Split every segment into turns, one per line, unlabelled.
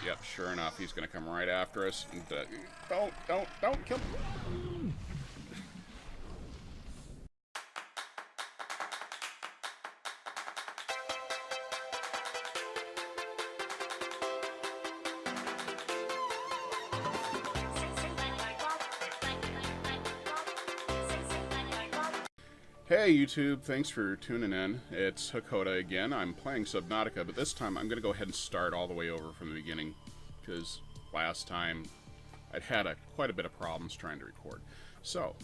Yep, sure enough, he's going to come right after us. And, don't kill me. Hey YouTube, thanks for tuning in. It's HowTo again. I'm playing Subnautica, but this time I'm going to go ahead and start all the way over from the beginning, because last time I'd had quite a bit of problems trying to record. So,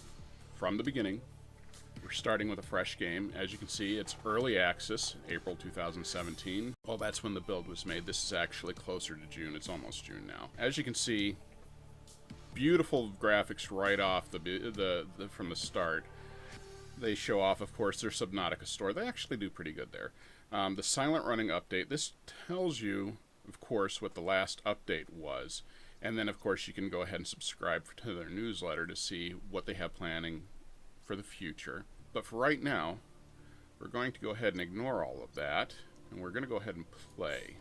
from the beginning, we're starting with a fresh game. As you can see, it's early access, April 2017. Well, that's when the build was made. This is actually closer to June. It's almost June now. As you can see, beautiful graphics right off from the start. They show off, of course, their Subnautica store. They actually do pretty good there. The silent running update. This tells you, of course, what the last update was. And then, of course, you can go ahead and subscribe to their newsletter to see what they have planning for the future. But for right now, we're going to go ahead and ignore all of that. And we're going to go ahead and play.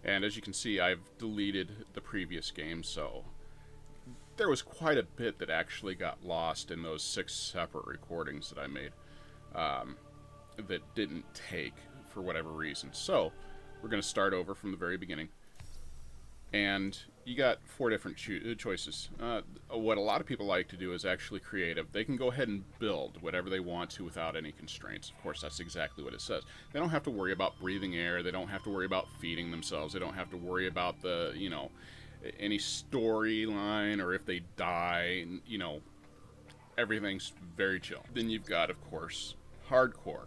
And as you can see, I've deleted the previous game, so there was quite a bit that actually got lost in those 6 separate recordings that I made that didn't take for whatever reason. So we're going to start over from the very beginning. And you got 4 different choices. What a lot of people like to do is actually creative. They can go ahead and build whatever they want to without any constraints. Of course, that's exactly what it says. They don't have to worry about breathing air. They don't have to worry about feeding themselves. They don't have to worry about the, any storyline, or if they die, everything's very chill. Then you've got, of course, hardcore.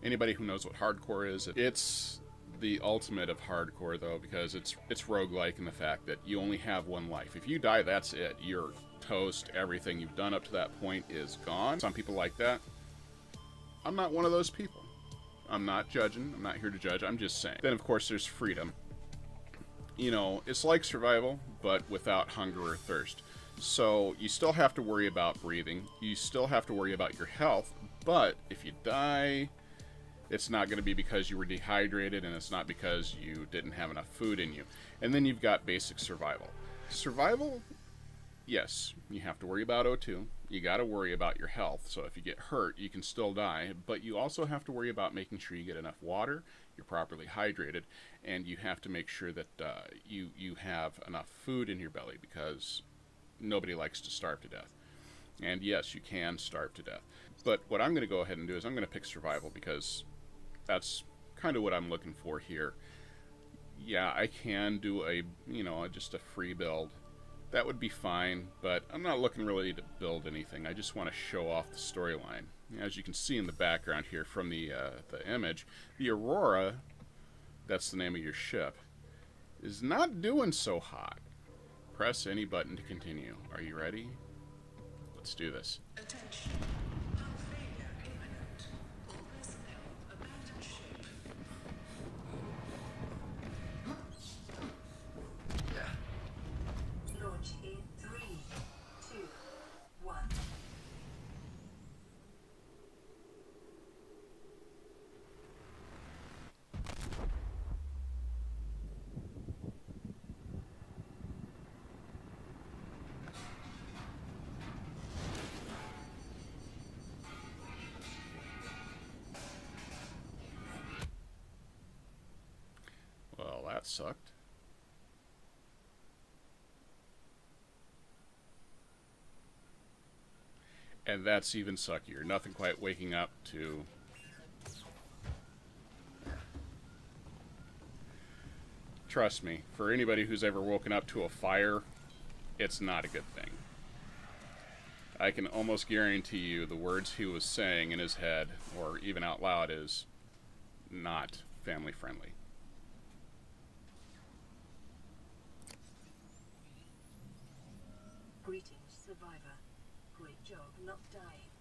Anybody who knows what hardcore is, it's the ultimate of hardcore, though, because it's roguelike in the fact that you only have one life. If you die, that's it. You're toast. Everything you've done up to that point is gone. Some people like that. I'm not one of those people. I'm not judging. I'm not here to judge. I'm just saying. Then, of course, there's freedom. It's like survival, but without hunger or thirst. So you still have to worry about breathing. You still have to worry about your health. But if you die, it's not going to be because you were dehydrated, and it's not because you didn't have enough food in you. And then you've got basic survival. Survival, yes, you have to worry about O2. You got to worry about your health. So if you get hurt, you can still die. But you also have to worry about making sure you get enough water, you're properly hydrated, and you have to make sure that you have enough food in your belly, because nobody likes to starve to death. And yes, you can starve to death. But what I'm going to go ahead and do is I'm going to pick survival, because that's kind of what I'm looking for here. Yeah, I can do just a free build. That would be fine, but I'm not looking really to build anything. I just want to show off the storyline. As you can see in the background here from the image, the Aurora, that's the name of your ship, is not doing so hot. Press any button to continue. Are you ready? Let's do this.
Attention. Hull failure imminent. All personnel abandon ship. Launch in 3, 2, 1.
Well, that sucked. And that's even suckier. Nothing quite waking up to... Trust me, for anybody who's ever woken up to a fire, it's not a good thing. I can almost guarantee you the words he was saying in his head, or even out loud, is not family friendly.
Greetings, survivor. Great job not dying.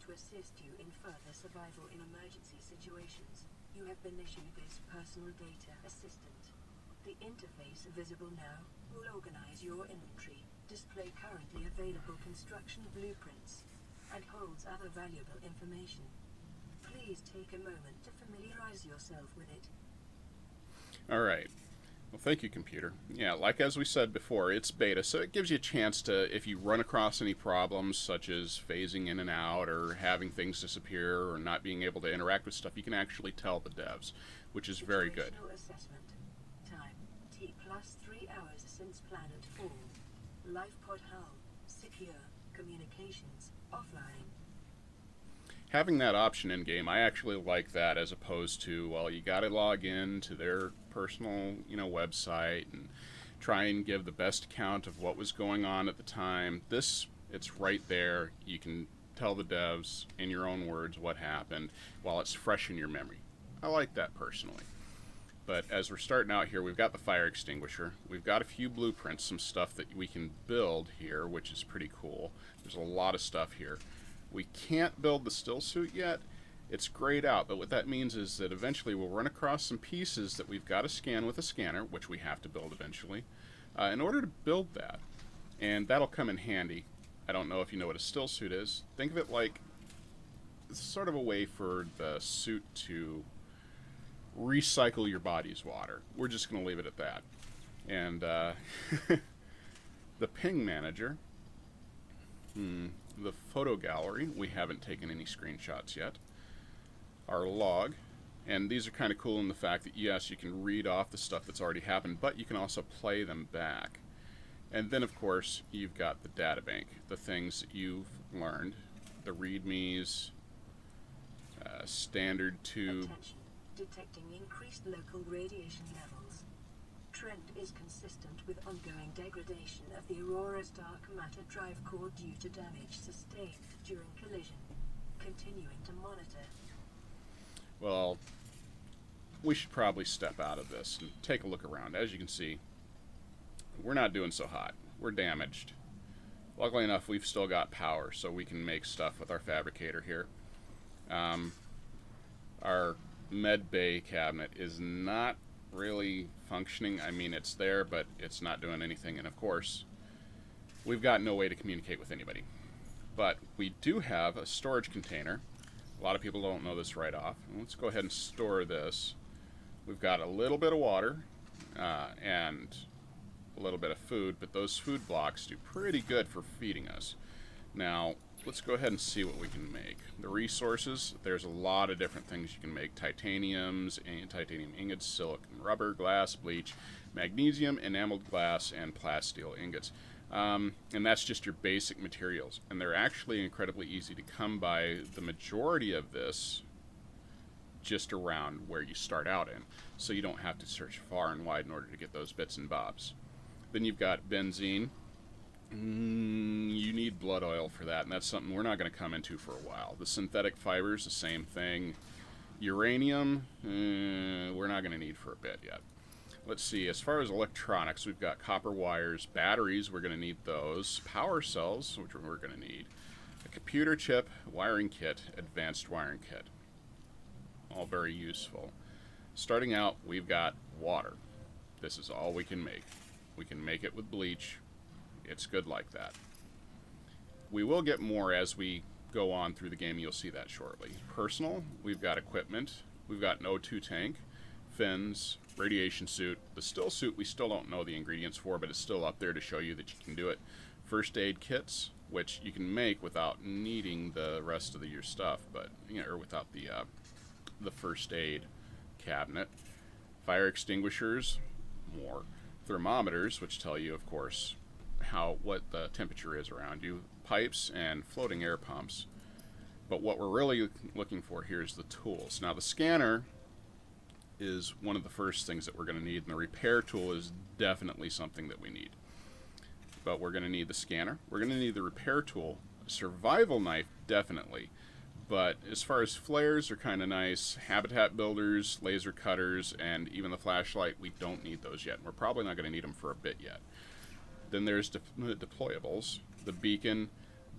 To assist you in further survival in emergency situations, you have been issued this personal data assistant. The interface visible now will organize your inventory, display currently available construction blueprints, and holds other valuable information. Please take a moment to familiarize yourself with it.
Alright. Well, thank you, computer. Yeah, like as we said before, it's beta, so it gives you a chance to, if you run across any problems such as phasing in and out or having things disappear or not being able to interact with stuff, you can actually tell the devs, which is very good.
Situational assessment. Time T plus 3 hours since planet fall. Life pod hull secure. Communications offline.
Having that option in game, I actually like that as opposed to, well, you got to log in to their personal, website and try and give the best account of what was going on at the time. This, it's right there. You can tell the devs in your own words what happened while it's fresh in your memory. I like that personally. But as we're starting out here, we've got the fire extinguisher. We've got a few blueprints, some stuff that we can build here, which is pretty cool. There's a lot of stuff here. We can't build the still suit yet. It's grayed out, but what that means is that eventually we'll run across some pieces that we've got to scan with a scanner, which we have to build eventually, in order to build that. And that'll come in handy. I don't know if you know what a still suit is. Think of it like sort of a way for the suit to recycle your body's water. We're just going to leave it at that. And the ping manager, the photo gallery, we haven't taken any screenshots yet. Our log, and these are kind of cool in the fact that yes, you can read off the stuff that's already happened, but you can also play them back. And then of course you've got the data bank, the things that you've learned, the readmes, standard tube.
Attention. Detecting increased local radiation levels. Trend is consistent with ongoing degradation of the Aurora's dark matter drive core due to damage sustained during collision. Continuing to monitor.
Well, we should probably step out of this and take a look around. As you can see, we're not doing so hot. We're damaged. Luckily enough, we've still got power, so we can make stuff with our fabricator here. Our med bay cabinet is not really functioning. I mean, it's there, but it's not doing anything. And of course, we've got no way to communicate with anybody. But we do have a storage container. A lot of people don't know this right off. Let's go ahead and store this. We've got a little bit of water and a little bit of food, but those food blocks do pretty good for feeding us. Now, let's go ahead and see what we can make. The resources, there's a lot of different things you can make. Titaniums, titanium ingots, silicon rubber, glass, bleach, magnesium, enameled glass, and plasteel ingots. And that's just your basic materials. And they're actually incredibly easy to come by. The majority of this just around where you start out in. So you don't have to search far and wide in order to get those bits and bobs. Then you've got benzene. You need blood oil for that, and that's something we're not going to come into for a while. The synthetic fibers, the same thing. Uranium, we're not going to need for a bit yet. Let's see, as far as electronics, we've got copper wires, batteries, we're going to need those, power cells, which we're going to need, a computer chip, wiring kit, advanced wiring kit. All very useful. Starting out, we've got water. This is all we can make. We can make it with bleach. It's good like that. We will get more as we go on through the game. You'll see that shortly. Personal, we've got equipment. We've got an O2 tank, fins, radiation suit. The still suit we still don't know the ingredients for, but it's still up there to show you that you can do it. First aid kits, which you can make without needing the rest of your stuff, but or without the first aid cabinet. Fire extinguishers, more. Thermometers, which tell you, of course, what the temperature is around you. Pipes and floating air pumps. But what we're really looking for here is the tools. Now the scanner is one of the first things that we're going to need, and the repair tool is definitely something that we need. But we're going to need the scanner, we're going to need the repair tool, a survival knife definitely, but as far as flares, they're kind of nice, habitat builders, laser cutters, and even the flashlight, we don't need those yet. We're probably not going to need them for a bit yet. Then there's deployables, the beacon.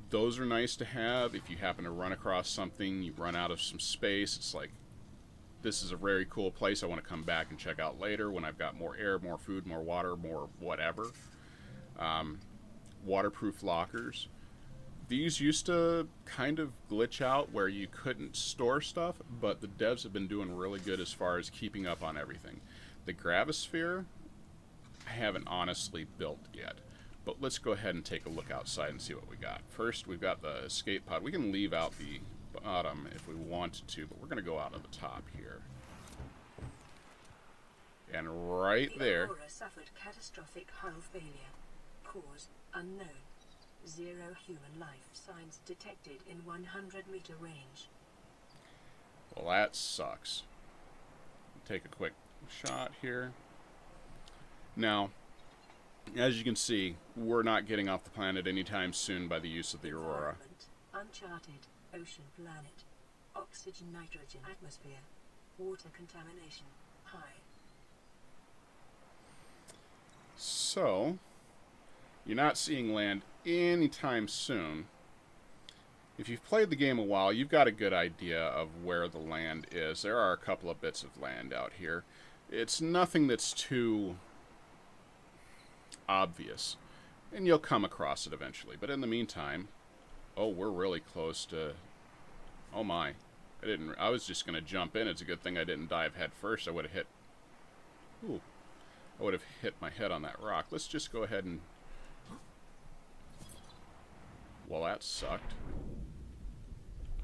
Those are nice to have if you happen to run across something, you run out of some space. It's like, this is a very cool place I want to come back and check out later when I've got more air, more food, more water, more whatever. Waterproof lockers. These used to kind of glitch out where you couldn't store stuff, but the devs have been doing really good as far as keeping up on everything. The gravisphere, I haven't honestly built yet. But let's go ahead and take a look outside and see what we got. First, we've got the escape pod. We can leave out the bottom if we wanted to, but we're going to go out of the top here. And right there...
The Aurora suffered catastrophic hull failure. Cause unknown. 0 human life signs detected in 100-meter range.
Well, that sucks. Take a quick shot here. Now, as you can see, we're not getting off the planet anytime soon by the use of the Aurora.
Uncharted ocean planet. Oxygen nitrogen atmosphere. Water contamination high.
So, you're not seeing land anytime soon. If you've played the game a while, you've got a good idea of where the land is. There are a couple of bits of land out here. It's nothing that's too obvious, and you'll come across it eventually. But in the meantime, oh, we're really close to... Oh my. I was just going to jump in. It's a good thing I didn't dive head first. I would have hit... Ooh. I would have hit my head on that rock. Let's just go ahead and... Well, that sucked.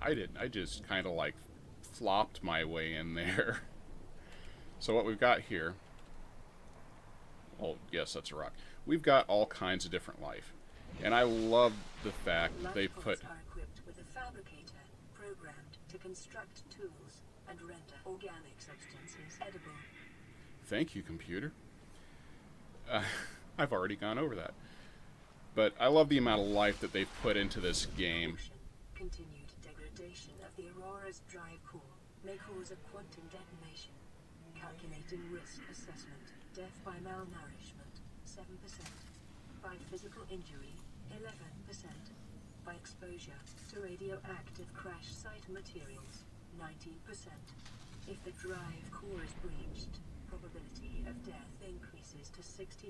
I didn't. I just kind of like flopped my way in there. So what we've got here... Oh, yes, that's a rock. We've got all kinds of different life. And I love the fact that they put...
Life are equipped with a fabricator programmed to construct tools and render organic substances edible.
Thank you, computer. I've already gone over that. But I love the amount of life that they've put into this game.
Continued degradation of the Aurora's drive core may cause a quantum detonation. Calculating risk assessment. Death by malnourishment, 7%. By physical injury, 11%. By exposure to radioactive crash site materials, 19%. If the drive core is breached, probability of death increases to 65%.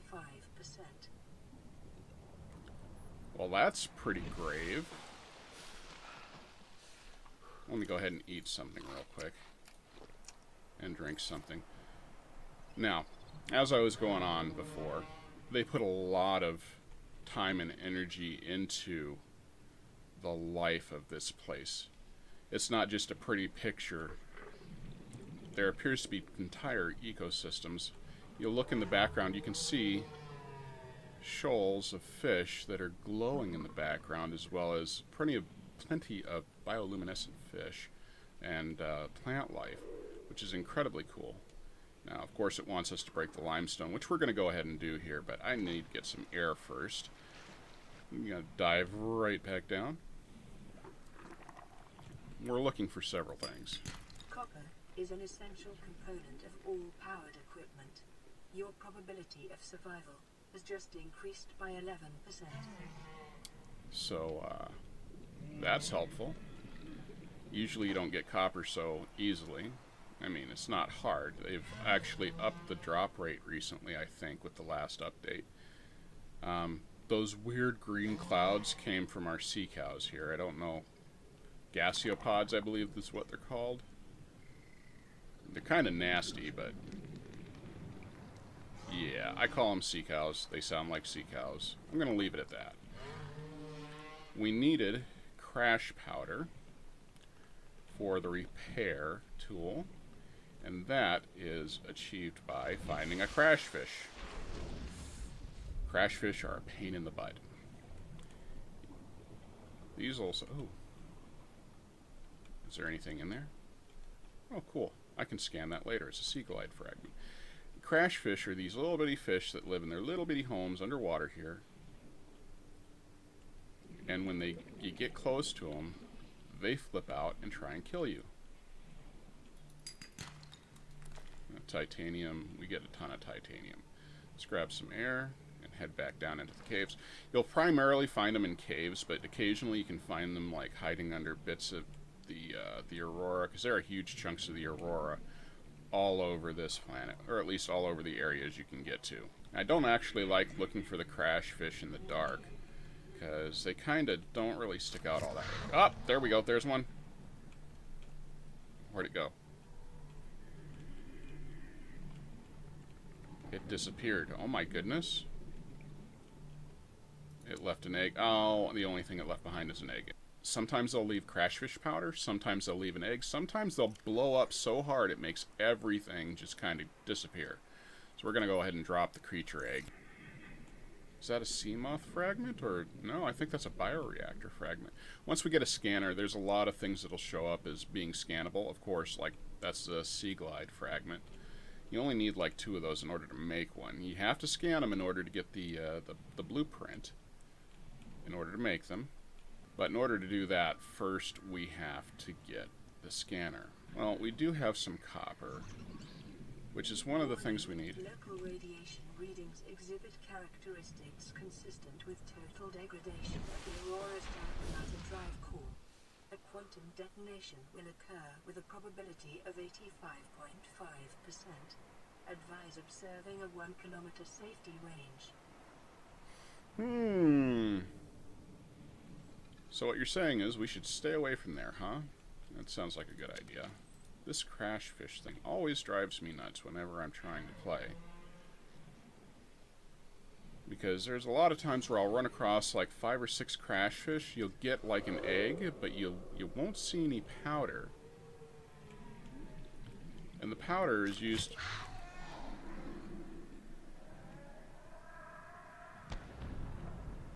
Well, that's pretty grave. Let me go ahead and eat something real quick. And drink something. Now, as I was going on before, they put a lot of time and energy into the life of this place. It's not just a pretty picture. There appears to be entire ecosystems. You'll look in the background, you can see shoals of fish that are glowing in the background, as well as plenty of bioluminescent fish and plant life, which is incredibly cool. Now, of course, it wants us to break the limestone, which we're going to go ahead and do here, but I need to get some air first. I'm going to dive right back down. We're looking for several things.
Copper is an essential component of all powered equipment. Your probability of survival has just increased by 11%.
So, that's helpful. Usually you don't get copper so easily. I mean, it's not hard. They've actually upped the drop rate recently, I think, with the last update. Those weird green clouds came from our sea cows here. I don't know. Gaseopods, I believe is what they're called. They're kind of nasty, but... yeah, I call them sea cows. They sound like sea cows. I'm going to leave it at that. We needed crash powder for the repair tool, and that is achieved by finding a crash fish. Crash fish are a pain in the butt. These also... oh. Is there anything in there? Oh, cool. I can scan that later. It's a sea glide fragment. Crash fish are these little bitty fish that live in their little bitty homes underwater here. And when you get close to them, they flip out and try and kill you. Titanium, we get a ton of titanium. Let's grab some air and head back down into the caves. You'll primarily find them in caves, but occasionally you can find them like hiding under bits of the Aurora, because there are huge chunks of the Aurora all over this planet, or at least all over the areas you can get to. I don't actually like looking for the crash fish in the dark, because they kind of don't really stick out all that way. Oh, there we go. There's one. Where'd it go? It disappeared. Oh my goodness. It left an egg. Oh, the only thing it left behind is an egg. Sometimes they'll leave crashfish powder. Sometimes they'll leave an egg. Sometimes they'll blow up so hard it makes everything just kind of disappear. So we're going to go ahead and drop the creature egg. Is that a sea moth fragment? Or no, I think that's a bioreactor fragment. Once we get a scanner, there's a lot of things that'll show up as being scannable. Of course, like that's the sea glide fragment. You only need like 2 of those in order to make one. You have to scan them in order to get the blueprint in order to make them. But in order to do that, first we have to get the scanner. Well, we do have some copper, which is one of the things we need.
Local radiation readings exhibit characteristics consistent with total degradation of the Aurora's matter drive core. A quantum detonation will occur with a probability of 85.5%. Advise observing a 1 kilometer safety range.
So what you're saying is we should stay away from there, huh? That sounds like a good idea. This crash fish thing always drives me nuts whenever I'm trying to play. Because there's a lot of times where I'll run across like 5 or 6 crash fish. You'll get like an egg, but you won't see any powder. And the powder is used...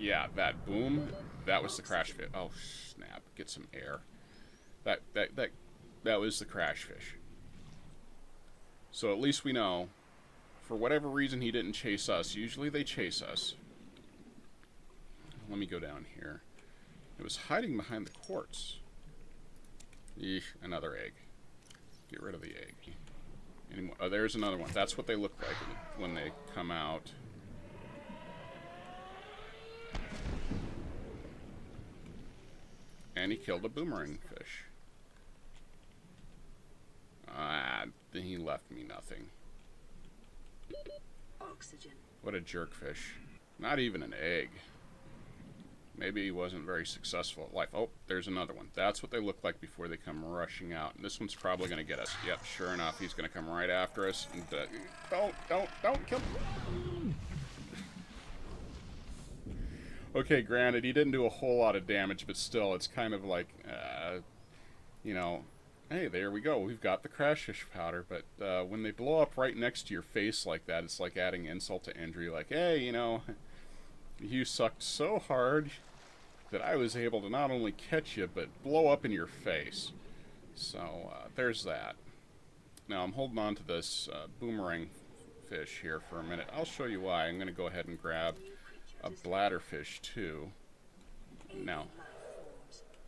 Yeah, that boom, that was the crash fish. Oh, snap. Get some air. That was the crash fish. So at least we know, for whatever reason he didn't chase us. Usually they chase us. Let me go down here. It was hiding behind the quartz. Eesh, another egg. Get rid of the egg. Anymore. Oh, there's another one. That's what they look like when they come out. And he killed a boomerang fish. Then he left me nothing.
Oxygen.
What a jerkfish. Not even an egg. Maybe he wasn't very successful at life. Oh, there's another one. That's what they look like before they come rushing out. And this one's probably going to get us. Yep, sure enough, he's going to come right after us. And, don't kill me. Okay, granted, he didn't do a whole lot of damage, but still, it's kind of like, you know, hey, there we go. We've got the crashfish powder, but when they blow up right next to your face like that, it's like adding insult to injury. Like, hey, you know, you sucked so hard that I was able to not only catch you, but blow up in your face. So, there's that. Now, I'm holding on to this boomerang fish here for a minute. I'll show you why. I'm going to go ahead and grab a bladderfish too. Now,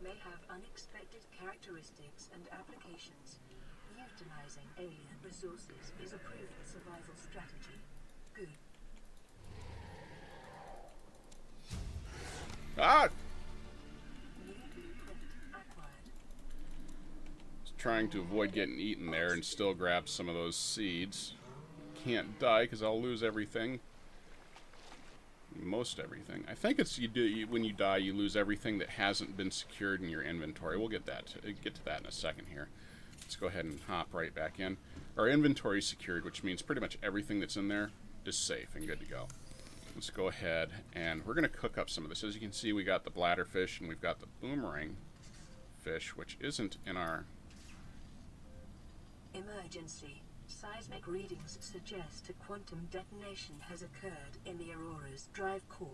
may have unexpected characteristics and applications. Utilizing alien resources is a proven survival strategy. Good.
ah!
New blueprint acquired.
Just trying to avoid getting eaten there and still grab some of those seeds. Can't die because I'll lose everything. Most everything. I think it's when you die, you lose everything that hasn't been secured in your inventory. We'll get to that in a second here. Let's go ahead and hop right back in. Our inventory is secured, which means pretty much everything that's in there is safe and good to go. Let's go ahead and we're going to cook up some of this. As you can see, we got the bladderfish and we've got the boomerang fish, which isn't in our...
Emergency. Seismic readings suggest a quantum detonation has occurred in the Aurora's drive core.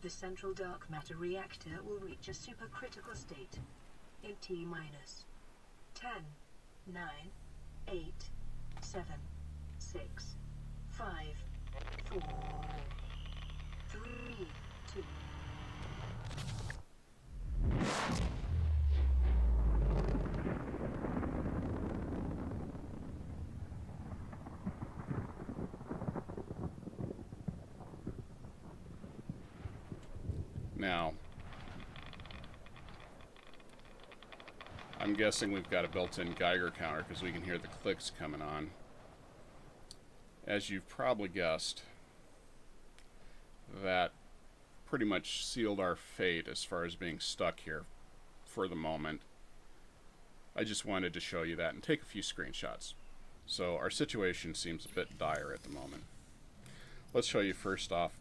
The central dark matter reactor will reach a supercritical state in T-minus 10, 9, 8, 7, 6, 5, 4, 3, 2.
Now, I'm guessing we've got a built-in Geiger counter because we can hear the clicks coming on. As you've probably guessed, that pretty much sealed our fate as far as being stuck here for the moment. I just wanted to show you that and take a few screenshots. So our situation seems a bit dire at the moment. Let's show you first off.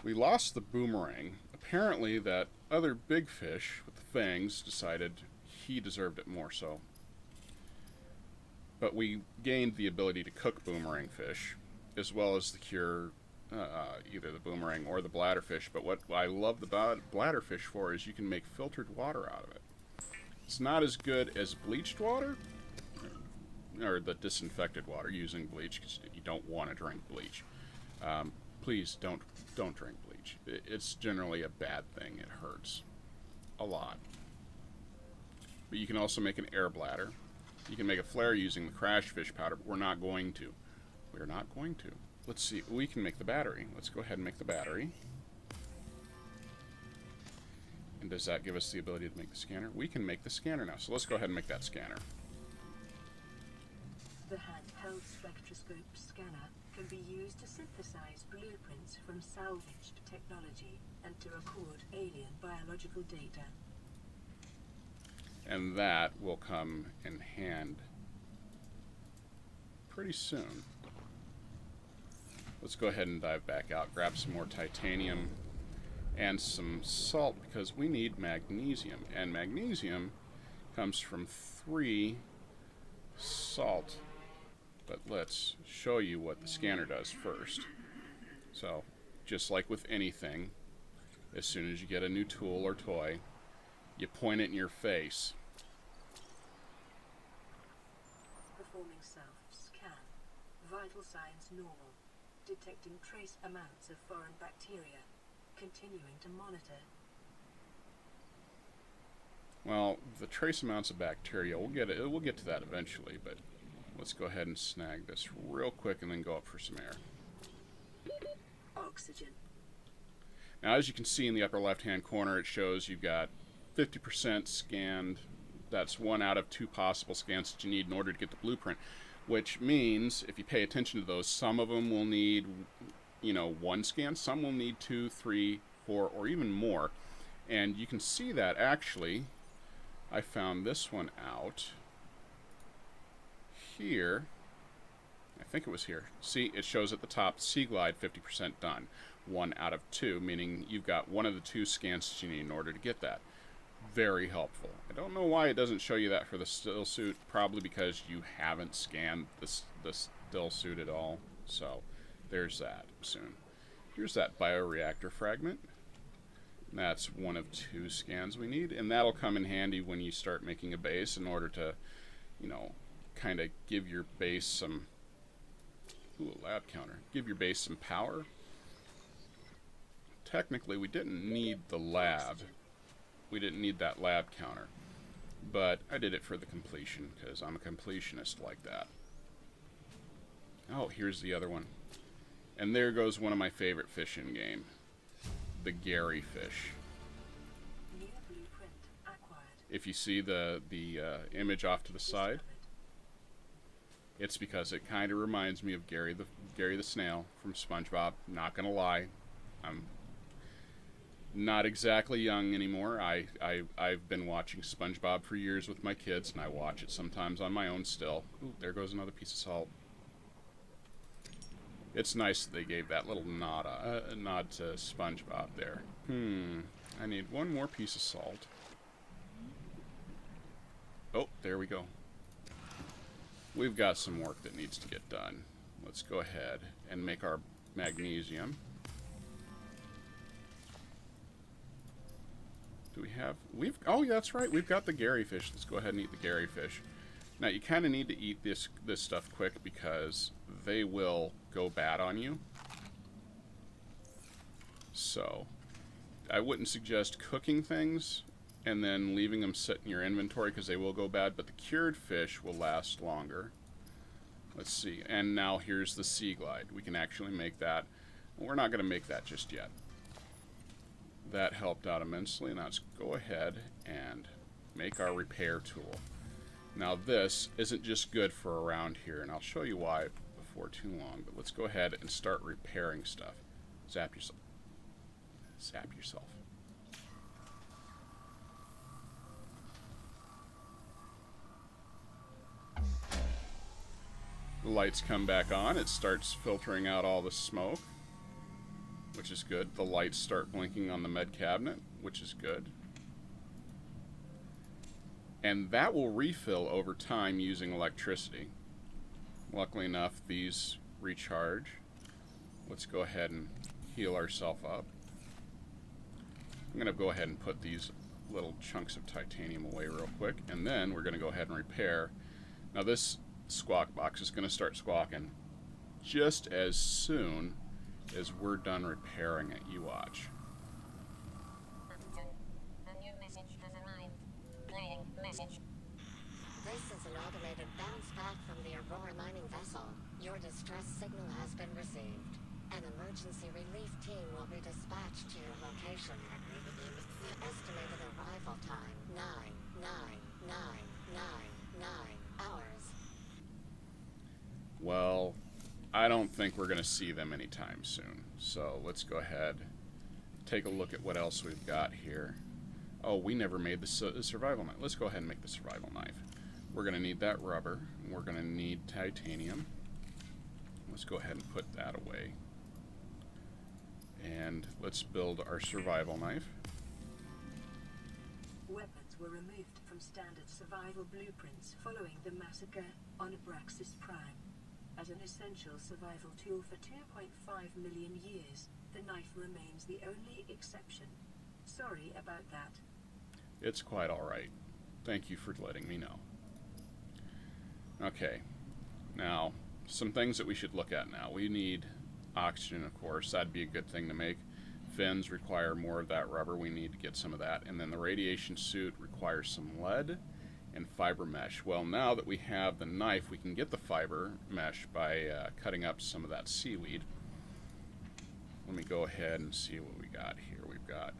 We lost the boomerang. Apparently that other big fish with the fangs decided he deserved it more so. But we gained the ability to cook boomerang fish, as well as to cure either the boomerang or the bladderfish. But what I love the bladderfish for is you can make filtered water out of it. It's not as good as bleached water, or the disinfected water using bleach, because you don't want to drink bleach. Please don't drink bleach. It's generally a bad thing. It hurts a lot. But you can also make an air bladder. You can make a flare using the crash fish powder, but we're not going to. We're not going to. Let's see. We can make the battery. Let's go ahead and make the battery. And does that give us the ability to make the scanner? We can make the scanner now. So let's go ahead and make that scanner.
The handheld spectroscope scanner can be used to synthesize blueprints from salvaged technology and to record alien biological data.
And that will come in hand pretty soon. Let's go ahead and dive back out, grab some more titanium and some salt, because we need magnesium. And magnesium comes from 3 salt. But let's show you what the scanner does first. So, just like with anything, as soon as you get a new tool or toy, you point it in your face.
Performing self-scan. Vital signs normal. Detecting trace amounts of foreign bacteria. Continuing to monitor.
Well, the trace amounts of bacteria, we'll get to that eventually, but let's go ahead and snag this real quick and then go up for some air.
Oxygen.
Now, as you can see in the upper left-hand corner, it shows you've got 50% scanned. That's 1 out of 2 possible scans that you need in order to get the blueprint, which means, if you pay attention to those, some of them will need, 1 scan, some will need 2, 3, 4, or even more. And you can see that, actually, I found this one out here. I think it was here. See, it shows at the top, Sea Glide 50% done. 1 out of 2, meaning you've got 1 of the 2 scans that you need in order to get that. Very helpful. I don't know why it doesn't show you that for the still suit. Probably because you haven't scanned the still suit at all. So, there's that soon. Here's that bioreactor fragment. That's 1 of 2 scans we need, and that'll come in handy when you start making a base in order to, kind of give your base some... Ooh, a lab counter. Give your base some power. Technically, we didn't need the lab. We didn't need that lab counter. But I did it for the completion, because I'm a completionist like that. Oh, here's the other one. And there goes one of my favorite fish in game. The Gary fish.
New blueprint acquired.
If you see the image off to the side, it's because it kind of reminds me of Gary the snail from SpongeBob. Not gonna lie, I'm not exactly young anymore. I've been watching SpongeBob for years with my kids, and I watch it sometimes on my own still. Ooh, there goes another piece of salt. It's nice that they gave that little nod to SpongeBob there. I need 1 more piece of salt. Oh, there we go. We've got some work that needs to get done. Let's go ahead and make our magnesium. Do we have... Oh, yeah, that's right. We've got the Gary fish. Let's go ahead and eat the Gary fish. Now, you kind of need to eat this stuff quick because they will go bad on you. So, I wouldn't suggest cooking things and then leaving them sit in your inventory because they will go bad, but the cured fish will last longer. Let's see. And now here's the Sea Glide. We can actually make that. We're not going to make that just yet. That helped out immensely. Now let's go ahead and make our repair tool. Now this isn't just good for around here, and I'll show you why before too long, but let's go ahead and start repairing stuff. Zap yourself. Zap yourself. The lights come back on. It starts filtering out all the smoke, which is good. The lights start blinking on the med cabinet, which is good. And that will refill over time using electricity. Luckily enough, these recharge. Let's go ahead and heal ourselves up. I'm going to go ahead and put these little chunks of titanium away real quick, and then we're going to go ahead and repair. Now this squawk box is going to start squawking just as soon as we're done repairing it. You watch.
A new message has arrived. Playing message.
This is an automated bounce back from the Aurora mining vessel. Your distress signal has been received. An emergency relief team will be dispatched to your location. Estimated arrival time 99999 hours.
Well, I don't think we're going to see them anytime soon. So let's go ahead, take a look at what else we've got here. Oh, we never made the survival knife. Let's go ahead and make the survival knife. We're going to need that rubber. We're going to need titanium. Let's go ahead and put that away. And let's build our survival knife.
Weapons were removed from standard survival blueprints following the massacre on Abraxas Prime. As an essential survival tool for 2.5 million years, the knife remains the only exception. Sorry about that.
It's quite alright. Thank you for letting me know. Okay, now, some things that we should look at now. We need oxygen, of course. That'd be a good thing to make. Fins require more of that rubber. We need to get some of that. And then the radiation suit requires some lead and fiber mesh. Well, now that we have the knife, we can get the fiber mesh by cutting up some of that seaweed. Let me go ahead and see what we got here. We've got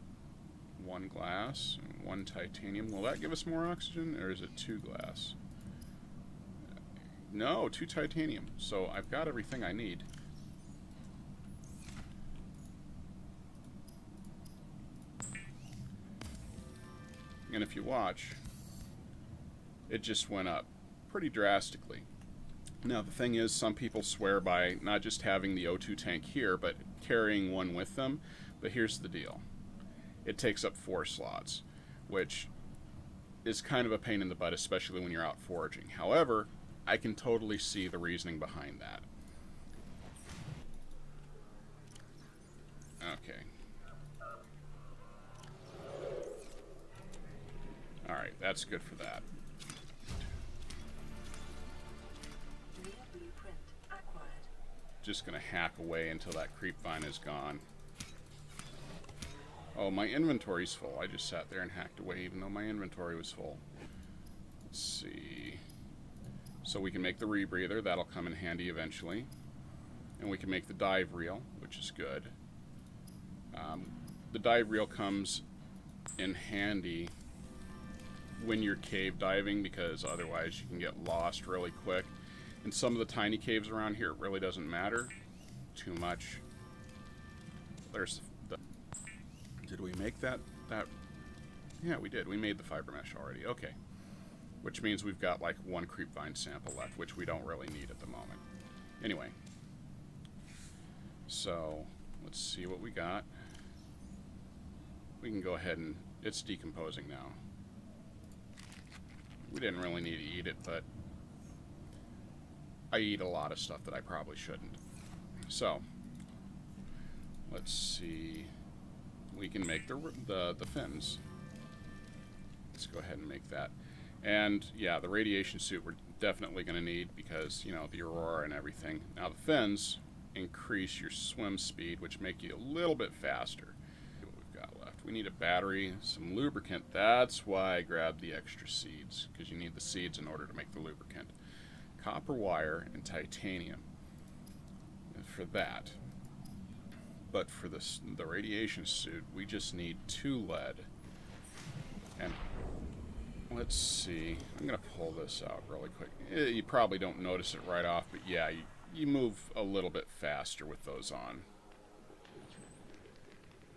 1 glass and 1 titanium. Will that give us more oxygen, or is it 2 glass? No, 2 titanium. So I've got everything I need. And if you watch, it just went up pretty drastically. Now the thing is, some people swear by not just having the O2 tank here, but carrying one with them. But here's the deal. It takes up 4 slots, which is kind of a pain in the butt, especially when you're out foraging. However, I can totally see the reasoning behind that. Okay. Alright, that's good for that.
New blueprint acquired.
Just gonna hack away until that creep vine is gone. Oh, my inventory's full. I just sat there and hacked away even though my inventory was full. Let's see. So we can make the rebreather. That'll come in handy eventually. And we can make the dive reel, which is good. The dive reel comes in handy when you're cave diving, because otherwise you can get lost really quick. In some of the tiny caves around here, it really doesn't matter too much. There's the... Did we make that? Yeah, we did. We made the fiber mesh already. Okay. Which means we've got like 1 creep vine sample left, which we don't really need at the moment. Anyway. So, let's see what we got. We can go ahead and... It's decomposing now. We didn't really need to eat it, but I eat a lot of stuff that I probably shouldn't. So, let's see. We can make the fins. Let's go ahead and make that. And yeah, the radiation suit we're definitely going to need because, you know, the Aurora and everything. Now the fins increase your swim speed, which make you a little bit faster. What we've got left. We need a battery, some lubricant. That's why I grabbed the extra seeds, because you need the seeds in order to make the lubricant. Copper wire and titanium for that. But for the radiation suit, we just need 2 lead. And let's see. I'm going to pull this out really quick. You probably don't notice it right off, but yeah, you move a little bit faster with those on.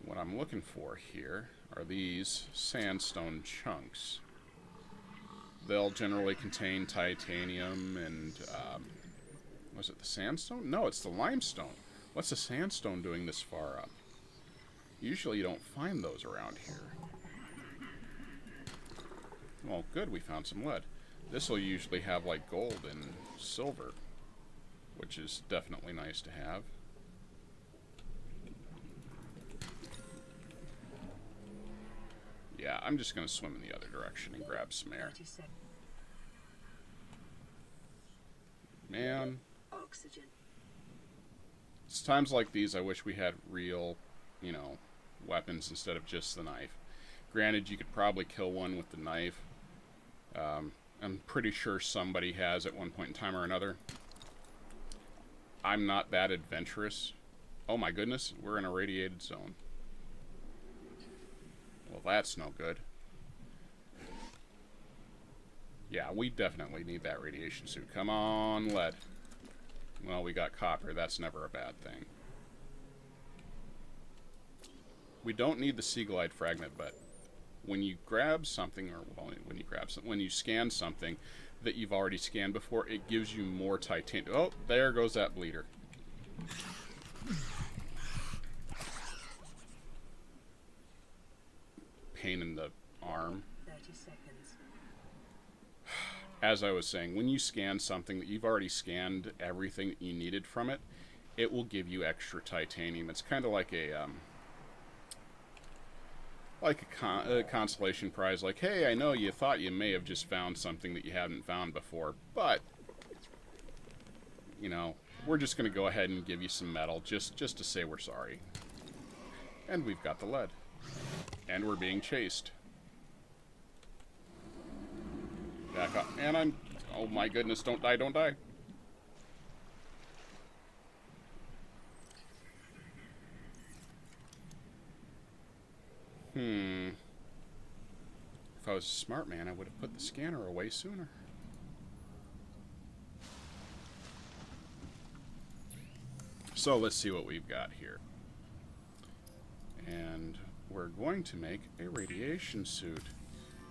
What I'm looking for here are these sandstone chunks. They'll generally contain titanium and Was it the sandstone? No, it's the limestone. What's the sandstone doing this far up? Usually you don't find those around here. Well, good, we found some lead. This will usually have like gold and silver, which is definitely nice to have. Yeah, I'm just going to swim in the other direction and grab some air. Man.
Oxygen.
It's times like these I wish we had real, you know, weapons instead of just the knife. Granted, you could probably kill one with the knife. I'm pretty sure somebody has at one point in time or another. I'm not that adventurous. Oh my goodness, we're in a radiated zone. Well, that's no good. Yeah, we definitely need that radiation suit. Come on, lead. Well, we got copper. That's never a bad thing. We don't need the sea glide fragment, but when you grab something, or well, when you scan something that you've already scanned before, it gives you more titanium. Oh, there goes that bleeder. Pain in the arm.
30 seconds.
As I was saying, when you scan something that you've already scanned everything that you needed from it, it will give you extra titanium. It's kind of like a consolation prize. Like, hey, I know you thought you may have just found something that you hadn't found before, but you know, we're just going to go ahead and give you some metal just to say we're sorry. And we've got the lead. And we're being chased. Back up. And I'm... Oh my goodness, don't die, don't die. If I was a smart man, I would have put the scanner away sooner. So let's see what we've got here. And we're going to make a radiation suit.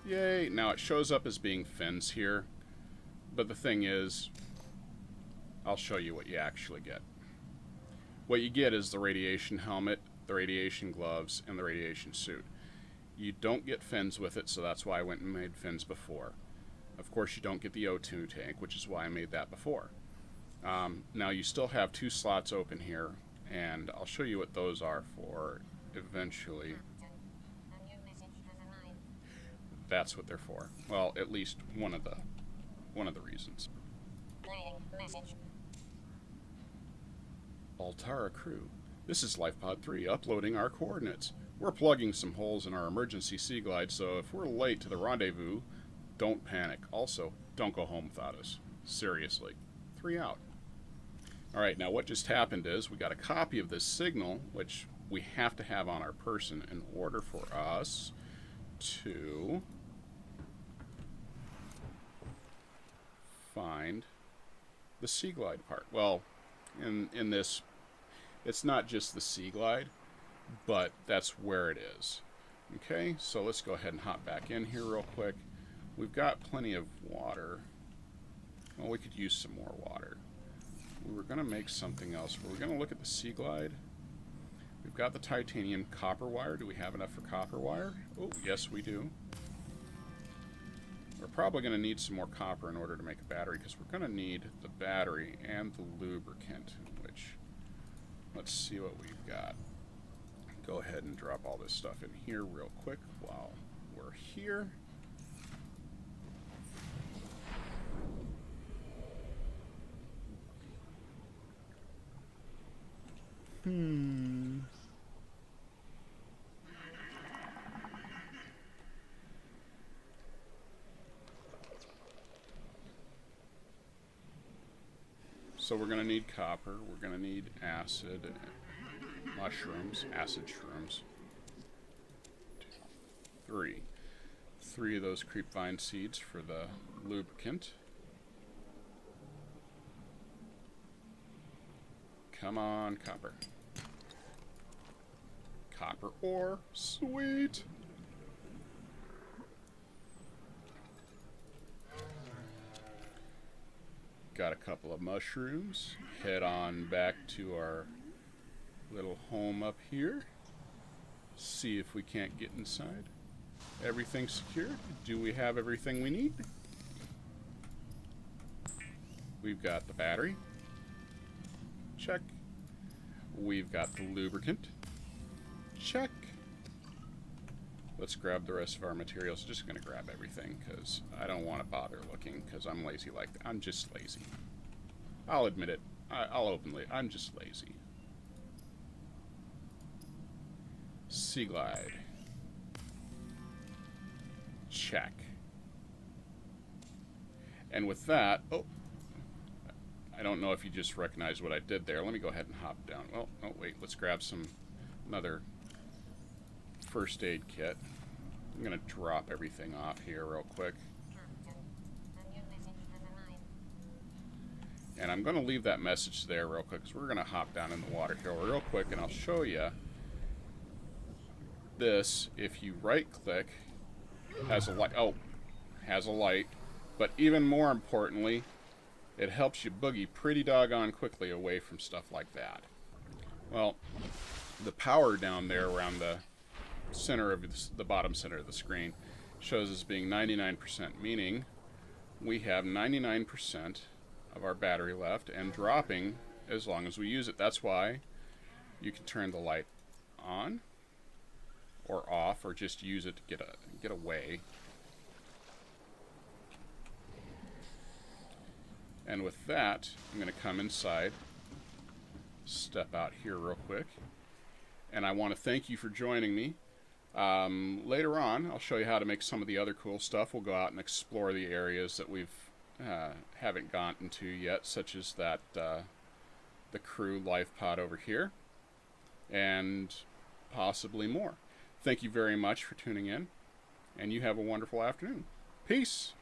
Yay! Now it shows up as being fins here, but the thing is, I'll show you what you actually get. What you get is the radiation helmet, the radiation gloves, and the radiation suit. You don't get fins with it, so that's why I went and made fins before. Of course, you don't get the O2 tank, which is why I made that before. Now you still have 2 slots open here, and I'll show you what those are for eventually. That's what they're for. Well, at least one of the reasons. Altara crew. This is LifePod 3 uploading our coordinates. We're plugging some holes in our emergency sea glide, so if we're late to the rendezvous, don't panic. Also, don't go home without us. Seriously. 3 out. Alright, now what just happened is we got a copy of this signal, which we have to have on our person in order for us to find the sea glide part. Well, in this, it's not just the sea glide, but that's where it is. Okay, so let's go ahead and hop back in here real quick. We've got plenty of water. Well, we could use some more water. We were going to make something else. We're going to look at the sea glide. We've got the titanium copper wire. Do we have enough for copper wire? Oh, yes, we do. We're probably going to need some more copper in order to make a battery, because we're going to need the battery and the lubricant, which, let's see what we've got. Go ahead and drop all this stuff in here real quick while we're here. So we're going to need copper, we're going to need acid, mushrooms, acid shrooms. 3. 3 of those creepvine seeds for the lubricant. Come on, copper. Copper ore, sweet! got a couple of mushrooms. Head on back to our little home up here. See if we can't get inside. Everything's secured. Do we have everything we need? We've got the battery. Check. We've got the lubricant. Check. Let's grab the rest of our materials. Just going to grab everything because I don't want to bother looking because I'm lazy like that. I'm just lazy. I'll admit it. I'll openly. I'm just lazy. Sea glide. Check. And with that, oh, I don't know if you just recognized what I did there. Let me go ahead and hop down. Well, oh wait, let's grab another first aid kit. I'm gonna drop everything off here real quick. And I'm gonna leave that message there real quick because we're gonna hop down in the water here real quick and I'll show you this. If you right click, has a light. Oh, has a light. But even more importantly, it helps you boogie pretty doggone quickly away from stuff like that. Well, the power down there around the center of the bottom center of the screen shows as being 99%, meaning we have 99% of our battery left and dropping as long as we use it. That's why you can turn the light on or off or just use it to get away. And with that, I'm going to come inside, step out here real quick, and I want to thank you for joining me. Later on, I'll show you how to make some of the other cool stuff. We'll go out and explore the areas that we've haven't gotten to yet, such as that the crew life pod over here, and possibly more. Thank you very much for tuning in, and you have a wonderful afternoon. Peace!